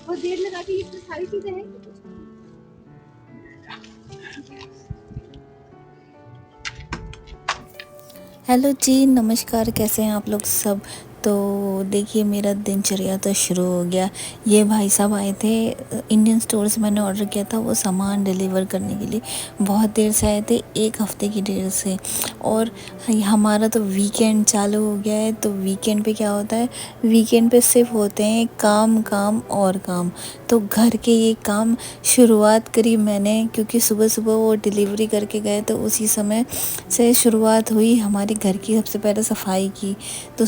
बहुत देर लगा के ये सारी चीजें हैं कि कुछ हेलो जी, नमस्कार। कैसे हैं आप लोग सब। तो देखिए, मेरा दिनचर्या तो शुरू हो गया। ये भाई साहब आए थे, इंडियन स्टोर से मैंने ऑर्डर किया था वो सामान डिलीवर करने के लिए। बहुत देर से आए थे, एक हफ्ते की देर से। और हमारा तो वीकेंड चालू हो गया है। तो वीकेंड पे क्या होता है, वीकेंड पे सिर्फ होते हैं काम काम और काम। तो घर के ये काम शुरुआत करी मैंने, क्योंकि सुबह सुबह वो डिलीवरी करके गए तो उसी समय से शुरुआत हुई हमारे घर की। सबसे पहले सफाई की। तो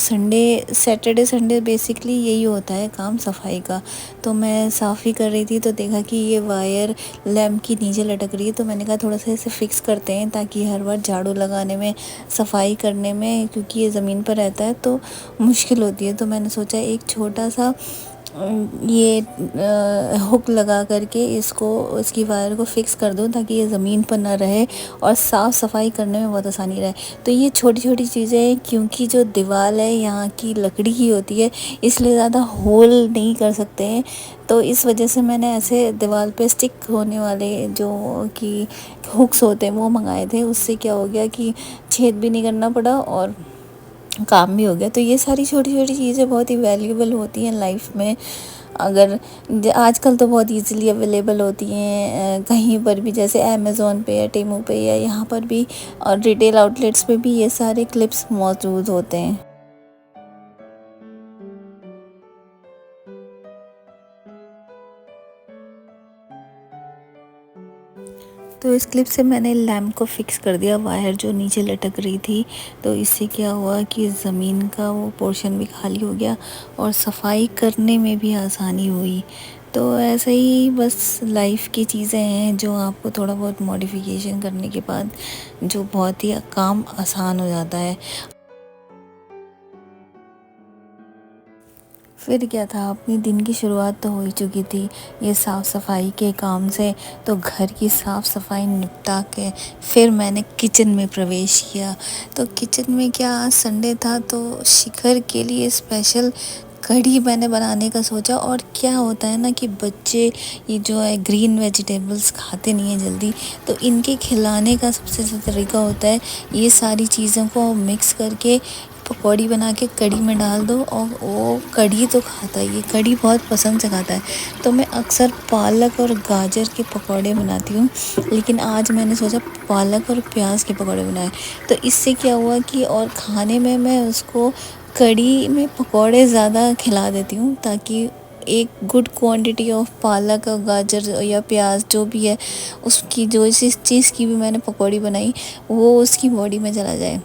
सैटरडे संडे बेसिकली यही होता है काम, सफाई का। तो मैं साफ़ ही कर रही थी तो देखा कि ये वायर लैंप की नीचे लटक रही है। तो मैंने कहा थोड़ा सा इसे फिक्स करते हैं, ताकि हर बार झाड़ू लगाने में, सफाई करने में, क्योंकि ये ज़मीन पर रहता है तो मुश्किल होती है। तो मैंने सोचा एक छोटा सा ये हुक लगा करके इसकी वायर को फ़िक्स कर दूं, ताकि ये ज़मीन पर ना रहे और साफ़ सफाई करने में बहुत आसानी रहे। तो ये छोटी छोटी चीज़ें, क्योंकि जो दीवार है यहाँ की लकड़ी की होती है, इसलिए ज़्यादा होल नहीं कर सकते हैं। तो इस वजह से मैंने ऐसे दीवार पे स्टिक होने वाले जो कि हुक्स होते हैं वो मंगाए थे। उससे क्या हो गया कि छेद भी नहीं करना पड़ा और काम भी हो गया। तो ये सारी छोटी छोटी चीज़ें बहुत ही वैल्यूएबल होती हैं लाइफ में। अगर आजकल तो बहुत इजीली अवेलेबल होती हैं कहीं पर भी, जैसे अमेज़ोन पे या टेमू पे या यहाँ पर भी, और रिटेल आउटलेट्स पे भी ये सारे क्लिप्स मौजूद होते हैं। तो इस क्लिप से मैंने लैंप को फिक्स कर दिया, वायर जो नीचे लटक रही थी। तो इससे क्या हुआ कि ज़मीन का वो पोर्शन भी खाली हो गया और सफाई करने में भी आसानी हुई। तो ऐसे ही बस लाइफ की चीज़ें हैं जो आपको थोड़ा बहुत मॉडिफिकेशन करने के बाद जो बहुत ही काम आसान हो जाता है। फिर क्या था, अपनी दिन की शुरुआत तो हो ही चुकी थी ये साफ़ सफाई के काम से। तो घर की साफ़ सफाई निपटा के फिर मैंने किचन में प्रवेश किया। तो किचन में क्या, आज संडे था तो शिखर के लिए स्पेशल कढ़ी मैंने बनाने का सोचा। और क्या होता है ना कि बच्चे ये जो है ग्रीन वेजिटेबल्स खाते नहीं हैं जल्दी, तो इनके खिलाने का सबसे अच्छा तरीका होता है ये सारी चीज़ों को मिक्स करके पकौड़ी बना के कढ़ी में डाल दो, और वो कढ़ी तो खाता है, ये कढ़ी बहुत पसंद से खाता है। तो मैं अक्सर पालक और गाजर के पकौड़े बनाती हूँ, लेकिन आज मैंने सोचा पालक और प्याज के पकौड़े बनाए। तो इससे क्या हुआ कि और खाने में मैं उसको कढ़ी में पकौड़े ज़्यादा खिला देती हूँ, ताकि एक गुड क्वांटिटी ऑफ पालक और गाजर या प्याज जो भी है, उसकी जो इस चीज़ की भी मैंने पकौड़ी बनाई वो उसकी बॉडी में चला जाए।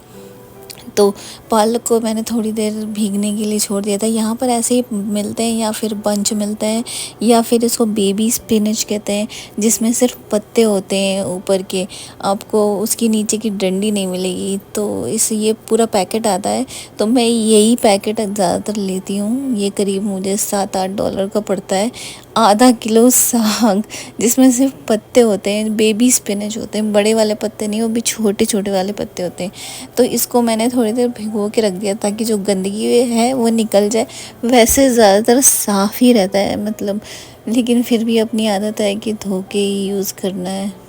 तो पालक को मैंने थोड़ी देर भीगने के लिए छोड़ दिया था। यहाँ पर ऐसे ही मिलते हैं, या फिर बंच मिलता है, या फिर इसको बेबी स्पिनच कहते हैं, जिसमें सिर्फ पत्ते होते हैं ऊपर के, आपको उसकी नीचे की डंडी नहीं मिलेगी। तो ये पूरा पैकेट आता है। तो मैं यही पैकेट ज़्यादातर लेती हूँ। ये करीब मुझे $7-8 का पड़ता है। आधा किलो साग, जिसमें सिर्फ पत्ते होते हैं, बेबी स्पिनच होते हैं, बड़े वाले पत्ते नहीं, वो भी छोटे छोटे वाले पत्ते होते हैं। तो इसको मैंने थोड़ी देर भिगो के रख दिया, ताकि जो गंदगी है वो निकल जाए। वैसे ज़्यादातर साफ़ ही रहता है, मतलब, लेकिन फिर भी अपनी आदत है कि धो के ही यूज़ करना है।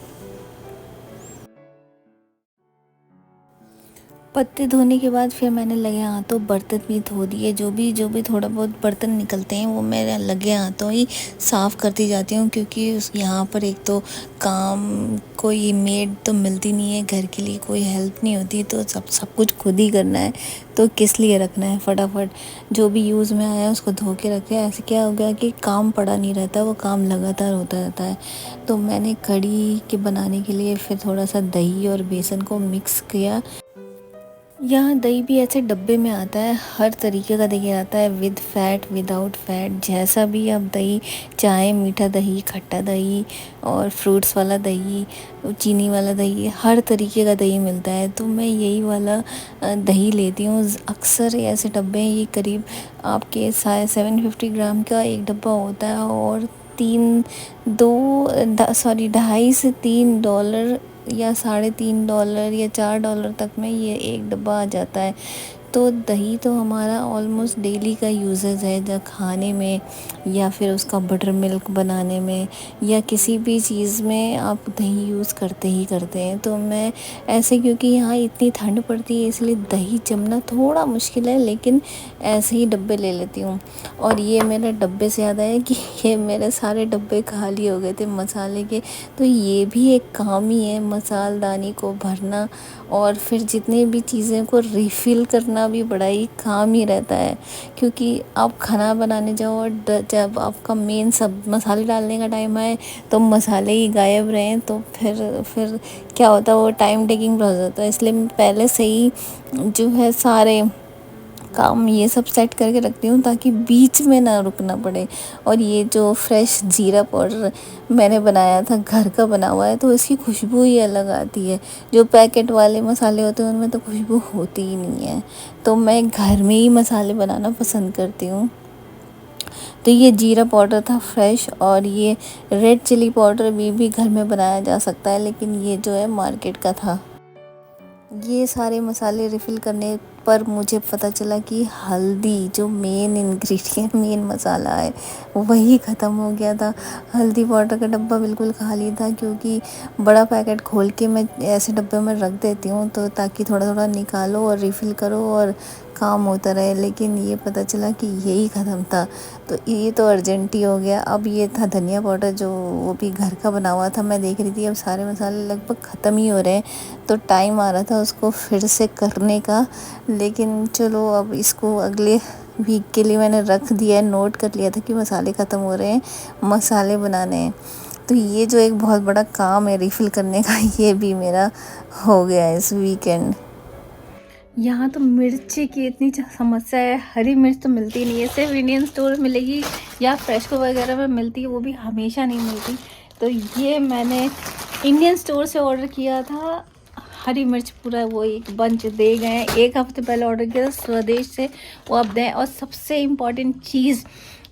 पत्ते धोने के बाद फिर मैंने लगे हाथों बर्तन भी धो दिए। जो भी थोड़ा बहुत बर्तन निकलते हैं वो मैं लगे हाथों ही साफ़ करती जाती हूँ, क्योंकि यहाँ पर एक तो काम, कोई मेड तो मिलती नहीं है, घर के लिए कोई हेल्प नहीं होती, तो सब कुछ खुद ही करना है। तो किस लिए रखना है, फटाफट जो भी यूज़ में आया उसको धो के रखे। ऐसे क्या हो गया कि काम पड़ा नहीं रहता, वो काम लगातार होता रहता है। तो मैंने कढ़ी के बनाने के लिए फिर थोड़ा सा दही और बेसन को मिक्स किया। यहाँ दही भी ऐसे डब्बे में आता है, हर तरीके का दही आता है, विद फैट, विदाउट फैट, जैसा भी आप दही चाहे, मीठा दही, खट्टा दही, और फ्रूट्स वाला दही, चीनी वाला दही, हर तरीके का दही मिलता है। तो मैं यही वाला दही लेती हूँ। अक्सर ऐसे डब्बे हैं, ये करीब आपके 750 ग्राम का एक डब्बा होता है, और 2.5 से 3 डॉलर या $3.5 या $4 तक में ये एक डब्बा आ जाता है। तो दही तो हमारा ऑलमोस्ट डेली का यूजेस है, जब खाने में या फिर उसका बटर मिल्क बनाने में या किसी भी चीज़ में आप दही यूज़ करते ही करते हैं। तो मैं ऐसे, क्योंकि यहाँ इतनी ठंड पड़ती है इसलिए दही जमना थोड़ा मुश्किल है, लेकिन ऐसे ही डब्बे ले लेती हूँ। और ये मेरे डब्बे से याद आया कि ये मेरे सारे डब्बे खाली हो गए थे मसाले के। तो ये भी एक काम ही है, मसालदानी को भरना और फिर जितनी भी चीज़ें को रिफ़िल करना भी बड़ा ही काम ही रहता है। क्योंकि आप खाना बनाने जाओ और जब आपका मेन सब मसाले डालने का टाइम आए तो मसाले ही गायब रहें, तो फिर क्या होता है, वो टाइम टेकिंग प्रोसेस होता है। इसलिए मैं पहले से ही जो है सारे काम ये सब सेट करके रखती हूँ ताकि बीच में ना रुकना पड़े। और ये जो फ्रेश जीरा पाउडर मैंने बनाया था, घर का बना हुआ है, तो इसकी खुशबू ही अलग आती है। जो पैकेट वाले मसाले होते हैं उनमें तो खुशबू होती ही नहीं है। तो मैं घर में ही मसाले बनाना पसंद करती हूँ। तो ये जीरा पाउडर था फ्रेश, और ये रेड चिली पाउडर भी घर में बनाया जा सकता है, लेकिन ये जो है मार्केट का था। ये सारे मसाले रिफ़िल करने पर मुझे पता चला कि हल्दी, जो मेन इंग्रेडिएंट, मेन मसाला है, वही ख़त्म हो गया था। हल्दी पाउडर का डब्बा बिल्कुल खाली था, क्योंकि बड़ा पैकेट खोल के मैं ऐसे डब्बे में रख देती हूँ तो ताकि थोड़ा थोड़ा निकालो और रिफ़िल करो और काम होता रहे। लेकिन ये पता चला कि यही ख़त्म था, तो ये तो अर्जेंट ही हो गया। अब ये था धनिया पाउडर, जो वो भी घर का बना हुआ था। मैं देख रही थी अब सारे मसाले लगभग ख़त्म ही हो रहे हैं, तो टाइम आ रहा था उसको फिर से करने का। लेकिन चलो, अब इसको अगले वीक के लिए मैंने रख दिया है, नोट कर लिया था कि मसाले ख़त्म हो रहे हैं, मसाले बनाने हैं। तो ये जो एक बहुत बड़ा काम है रिफ़िल करने का, ये भी मेरा हो गया इस वीकेंड। यहाँ तो मिर्ची की इतनी समस्या है, हरी मिर्च तो मिलती नहीं है, सिर्फ इंडियन स्टोर मिलेगी या फ्रेशको वगैरह में मिलती है, वो भी हमेशा नहीं मिलती। तो ये मैंने इंडियन स्टोर से ऑर्डर किया था, हरी मिर्च पूरा वो एक बंच दे गए हैं। 1 हफ्ते पहले ऑर्डर किया था स्वदेश से, वो अब दें। और सबसे इम्पॉर्टेंट चीज़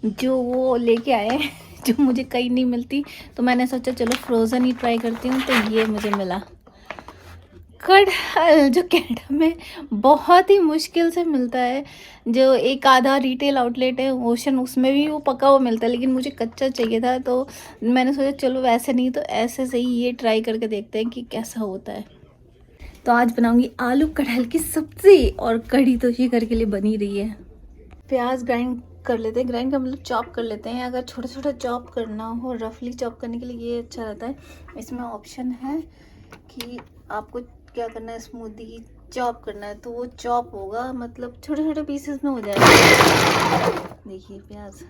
जो वो लेके आए हैं जो मुझे कहीं नहीं मिलती, तो मैंने सोचा चलो फ्रोज़न ही ट्राई करती हूँ, तो ये मुझे मिला कटहल, जो कनाडा में बहुत ही मुश्किल से मिलता है। जो एक आधा रिटेल आउटलेट है ओशन, उसमें भी वो पका हुआ मिलता है, लेकिन मुझे कच्चा चाहिए था, तो मैंने सोचा चलो वैसे नहीं तो ऐसे से ही ये ट्राई करके देखते हैं कि कैसा होता है। तो आज बनाऊंगी आलू कटहल की सब्ज़ी, और कढ़ी तो शिखर के लिए बनी रही है। प्याज ग्राइंड कर लेते हैं, ग्राइंड का मतलब चॉप कर लेते हैं। अगर छोटा छोटा चॉप करना हो, रफली चॉप करने के लिए ये अच्छा रहता है। इसमें ऑप्शन है कि आपको क्या करना है, स्मूदी चॉप करना है, तो वो चॉप होगा, मतलब छोटे छोटे पीसेस में हो जाएगा। देखिए प्याज,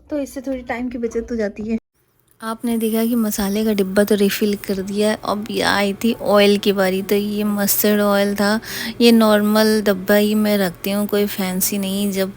तो इससे थोड़ी टाइम की बचत हो जाती है। आपने देखा कि मसाले का डिब्बा तो रिफ़िल कर दिया है। अब ये आई थी ऑयल की बारी, तो ये मस्टर्ड ऑयल था। ये नॉर्मल डब्बा ही मैं रखती हूँ, कोई फैंसी नहीं, जब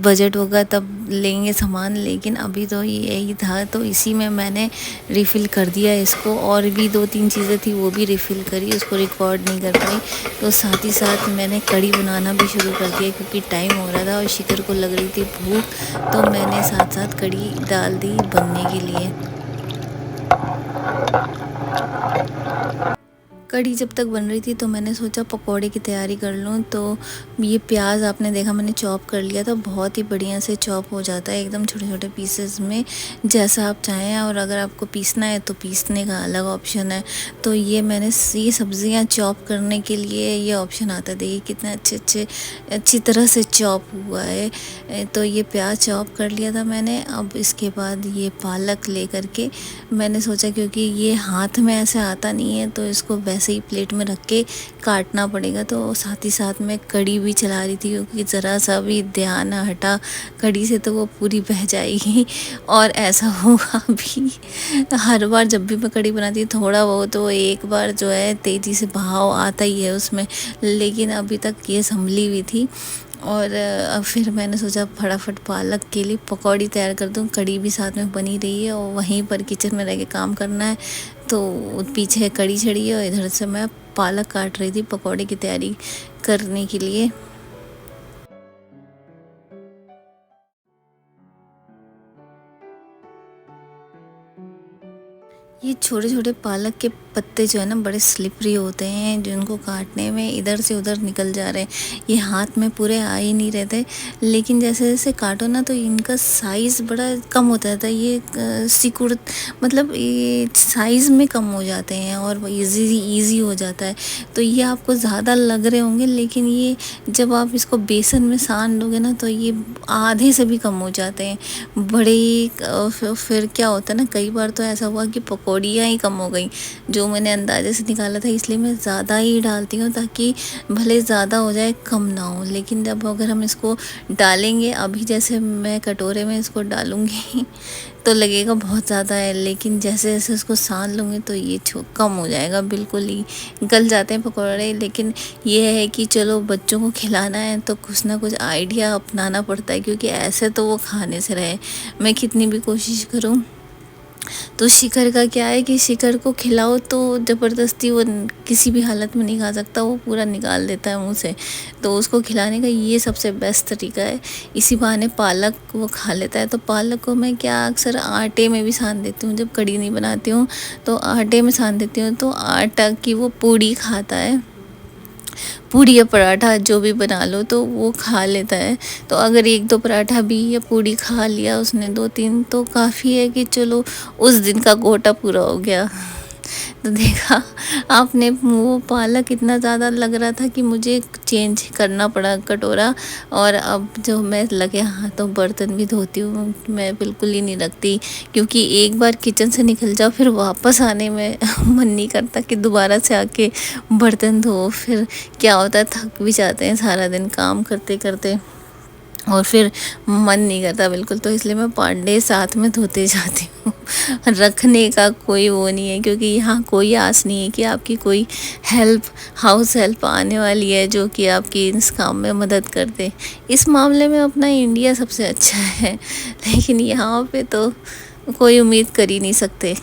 बजट होगा तब लेंगे सामान, लेकिन अभी तो ये यही था, तो इसी में मैंने रिफ़िल कर दिया इसको। और भी 2-3 चीज़ें थी वो भी रिफ़िल करी, उसको रिकॉर्ड नहीं कर पाई। तो साथ ही साथ मैंने कढ़ी बनाना भी शुरू कर दिया, क्योंकि टाइम हो रहा था और शिखर को लग रही थी भूख, तो मैंने साथ साथ कढ़ी डाल दी बनने के लिए। कढ़ी जब तक बन रही थी तो मैंने सोचा पकोड़े की तैयारी कर लूँ। तो ये प्याज आपने देखा मैंने चॉप कर लिया था, बहुत ही बढ़िया से चॉप हो जाता है एकदम छोटे छोटे पीसेस में, जैसा आप चाहें। और अगर आपको पीसना है तो पीसने का अलग ऑप्शन है। तो ये मैंने ये सब्ज़ियाँ चॉप करने के लिए ये ऑप्शन आता है, देखिए कितना अच्छी तरह से चॉप हुआ है। तो ये प्याज चॉप कर लिया था मैंने। अब इसके बाद ये पालक ले करके मैंने सोचा, क्योंकि ये हाथ में ऐसे आता नहीं है, तो इसको वैसे ही प्लेट में रख के काटना पड़ेगा। तो साथ ही साथ मैं कढ़ी भी चला रही थी, क्योंकि ज़रा सा भी ध्यान हटा कढ़ी से तो वो पूरी बह जाएगी। और ऐसा हुआ भी, हर बार जब भी मैं कढ़ी बनाती हूँ थोड़ा बहुत तो एक बार जो है तेज़ी से बहाव आता ही है उसमें, लेकिन अभी तक ये संभली हुई थी। और फिर मैंने सोचा फटाफट पालक के लिए पकौड़ी तैयार कर दूं, कढ़ी भी साथ में बनी रही है और वहीं पर किचन में रह के काम करना है। तो पीछे कढ़ी चढ़ी है और इधर से मैं पालक काट रही थी पकौड़े की तैयारी करने के लिए। ये छोटे छोटे पालक के पत्ते जो है ना बड़े स्लिपरी होते हैं, जिनको काटने में इधर से उधर निकल जा रहे हैं। ये हाथ में पूरे आ ही नहीं रहते, लेकिन जैसे जैसे काटो ना तो इनका साइज़ बड़ा कम होता जाता है। ये सिकुड़ मतलब ये साइज़ में कम हो जाते हैं और इजी हो जाता है। तो ये आपको ज़्यादा लग रहे होंगे, लेकिन ये जब आप इसको बेसन में सान लोगे ना तो ये आधे से भी कम हो जाते हैं। बड़े फिर क्या होता है ना, कई बार तो ऐसा हुआ कि पकौड़ियाँ ही कम हो गई, जो मैंने अंदाजे से निकाला था। इसलिए मैं ज़्यादा ही डालती हूँ ताकि भले ज़्यादा हो जाए कम ना हो। लेकिन जब अगर हम इसको डालेंगे, अभी जैसे मैं कटोरे में इसको डालूँगी तो लगेगा बहुत ज़्यादा है, लेकिन जैसे जैसे उसको सान लूँगी तो ये कम हो जाएगा, बिल्कुल ही गल जाते हैं पकौड़े। लेकिन ये है कि चलो बच्चों को खिलाना है तो कुछ ना कुछ आइडिया अपनाना पड़ता है, क्योंकि ऐसे तो वो खाने से रहे, मैं कितनी भी कोशिश करूँ। तो शिखर का क्या है कि शिखर को खिलाओ तो ज़बरदस्ती वो किसी भी हालत में नहीं खा सकता, वो पूरा निकाल देता है मुंह से। तो उसको खिलाने का ये सबसे बेस्ट तरीका है। इसी बहाने पालक वो खा लेता है। तो पालक को मैं क्या अक्सर आटे में भी सान देती हूँ, जब कढ़ी नहीं बनाती हूँ तो आटे में सान देती हूँ, तो आटा की वो पूड़ी खाता है। पूड़ी या पराठा जो भी बना लो तो वो खा लेता है। तो अगर एक दो पराठा भी या पूड़ी खा लिया उसने, दो तीन, तो काफ़ी है कि चलो उस दिन का कोटा पूरा हो गया। तो देखा आपने, वो पालक इतना ज़्यादा लग रहा था कि मुझे चेंज करना पड़ा कटोरा। और अब जो मैं लगे हाथों बर्तन भी धोती हूँ, मैं बिल्कुल ही नहीं रखती, क्योंकि एक बार किचन से निकल जाओ फिर वापस आने में मन नहीं करता कि दोबारा से आके बर्तन धो। फिर क्या होता है, थक भी जाते हैं सारा दिन काम करते करते, और फिर मन नहीं करता बिल्कुल। तो इसलिए मैं पांडे साथ में धोते जाती हूँ। रखने का कोई वो नहीं है, क्योंकि यहाँ कोई आस नहीं है कि आपकी कोई हाउस हेल्प आने वाली है जो कि आपकी इस काम में मदद कर दे। इस मामले में अपना इंडिया सबसे अच्छा है, लेकिन यहाँ पे तो कोई उम्मीद कर ही नहीं सकते।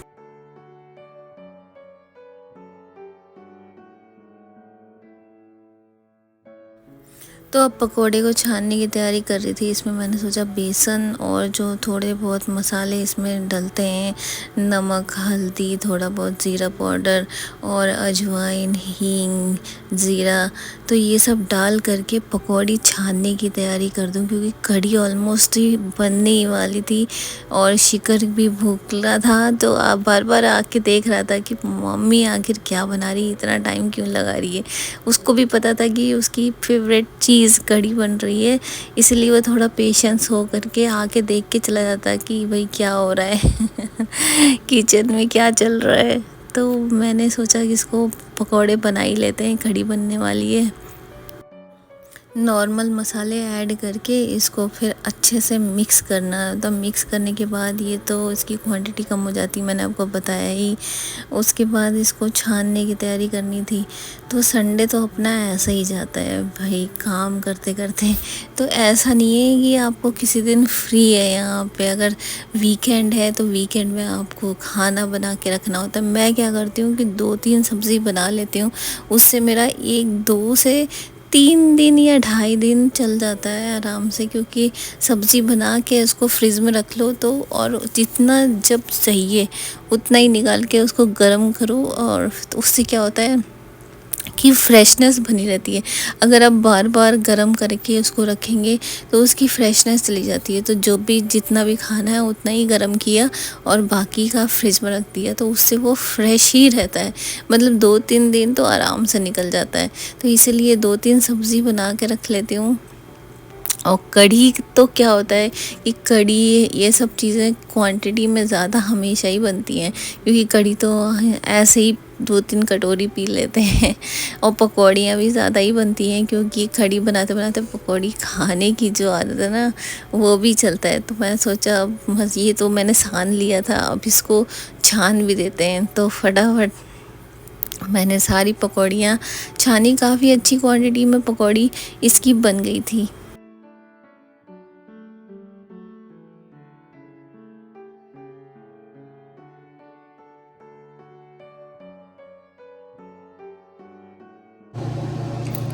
तो अब पकोड़े को छानने की तैयारी कर रही थी। इसमें मैंने सोचा बेसन और जो थोड़े बहुत मसाले इसमें डलते हैं, नमक, हल्दी, थोड़ा बहुत ज़ीरा पाउडर और अजवाइन, हींग, ज़ीरा, तो ये सब डाल करके पकौड़ी छानने की तैयारी कर दूं, क्योंकि कढ़ी ऑलमोस्ट ही बनने ही वाली थी और शिखर भी भूखला था। तो आप बार बार आके देख रहा था कि मम्मी आखिर क्या बना रही है, इतना टाइम क्यों लगा रही है। उसको भी पता था कि उसकी फेवरेट चीज़ कढ़ी बन रही है, इसलिए वो थोड़ा पेशेंस हो करके आके देख के चला जाता कि भाई क्या हो रहा है किचन में क्या चल रहा है। तो मैंने सोचा कि इसको पकौड़े बना ही लेते हैं, कढ़ी बनने वाली है। नॉर्मल मसाले ऐड करके इसको फिर अच्छे से मिक्स करना। तो मिक्स करने के बाद ये तो इसकी क्वांटिटी कम हो जाती, मैंने आपको बताया ही। उसके बाद इसको छानने की तैयारी करनी थी। तो संडे तो अपना ऐसा ही जाता है भाई, काम करते करते। तो ऐसा नहीं है कि आपको किसी दिन फ्री है यहाँ पे, अगर वीकेंड है तो वीकेंड में आपको खाना बना के रखना होता है। मैं क्या करती हूँ कि 2-3 सब्ज़ी बना लेती हूँ, उससे मेरा 1-2 से 3 दिन या 2.5 दिन चल जाता है आराम से। क्योंकि सब्ज़ी बना के उसको फ्रिज में रख लो तो, और जितना जब चाहिए उतना ही निकाल के उसको गर्म करो, और उससे क्या होता है कि फ्रेशनेस बनी रहती है। अगर आप बार बार गर्म करके उसको रखेंगे तो उसकी फ्रेशनेस चली जाती है। तो जो भी जितना भी खाना है उतना ही गर्म किया और बाकी का फ्रिज में रख दिया, तो उससे वो फ्रेश ही रहता है। मतलब 2-3 दिन तो आराम से निकल जाता है। तो इसीलिए 2-3 सब्ज़ी बना के रख लेती हूँ। और कढ़ी तो क्या होता है कि कढ़ी ये सब चीज़ें क्वांटिटी में ज़्यादा हमेशा ही बनती हैं, क्योंकि कढ़ी तो ऐसे ही 2-3 कटोरी पी लेते हैं। और पकौड़ियाँ भी ज़्यादा ही बनती हैं, क्योंकि कढ़ी बनाते बनाते पकौड़ी खाने की जो आदत है ना, वो भी चलता है। तो मैंने सोचा बस, ये तो मैंने सान लिया था, अब इसको छान भी देते हैं। तो फटाफट मैंने सारी पकौड़ियाँ छानी। काफ़ी अच्छी क्वांटिटी में पकौड़ी इसकी बन गई थी।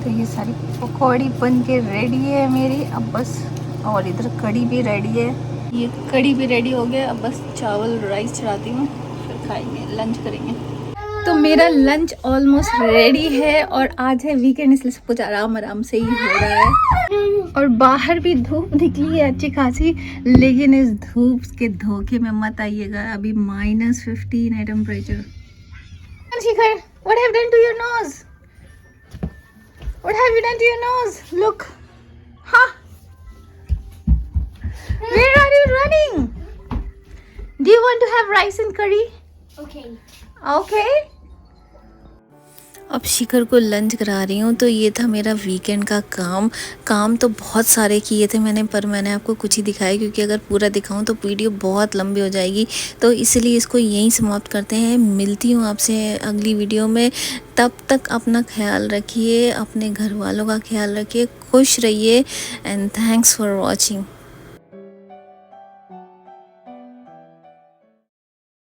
तो ये सारी पकौड़ी बन के रेडी है मेरी अब बस। और इधर कढ़ी भी रेडी है, ये कढ़ी भी रेडी हो गया। अब बस चावल राइस चढ़ाती हूँ, फिर खाएंगे, लंच करेंगे। तो मेरा लंच ऑलमोस्ट रेडी है और आज है वीकेंड, इसलिए सब कुछ आराम आराम से ही हो रहा है। और बाहर भी धूप निकली है अच्छी खासी, लेकिन इस धूप के धोखे में मत आइएगा। अभी -15 है temperature. Shikhar, what have you done to your nose? What have you done to your nose? Look. Huh? Where are you running? Do you want to have rice and curry? Okay. Okay. अब शिखर को lunch करा रही हूँ। तो ये था मेरा weekend का काम तो बहुत सारे किए थे मैंने, पर मैंने आपको कुछ ही दिखाया क्योंकि अगर पूरा दिखाऊं तो वीडियो बहुत लंबी हो जाएगी। तो इसलिए इसको यहीं समाप्त करते हैं। मिलती हूँ आपसे अगली वीडियो में। तब तक अपना ख्याल रखिए, अपने घर वालों का ख्याल रखिए, खुश रहिए एंड थैंक्स फॉर वॉचिंग।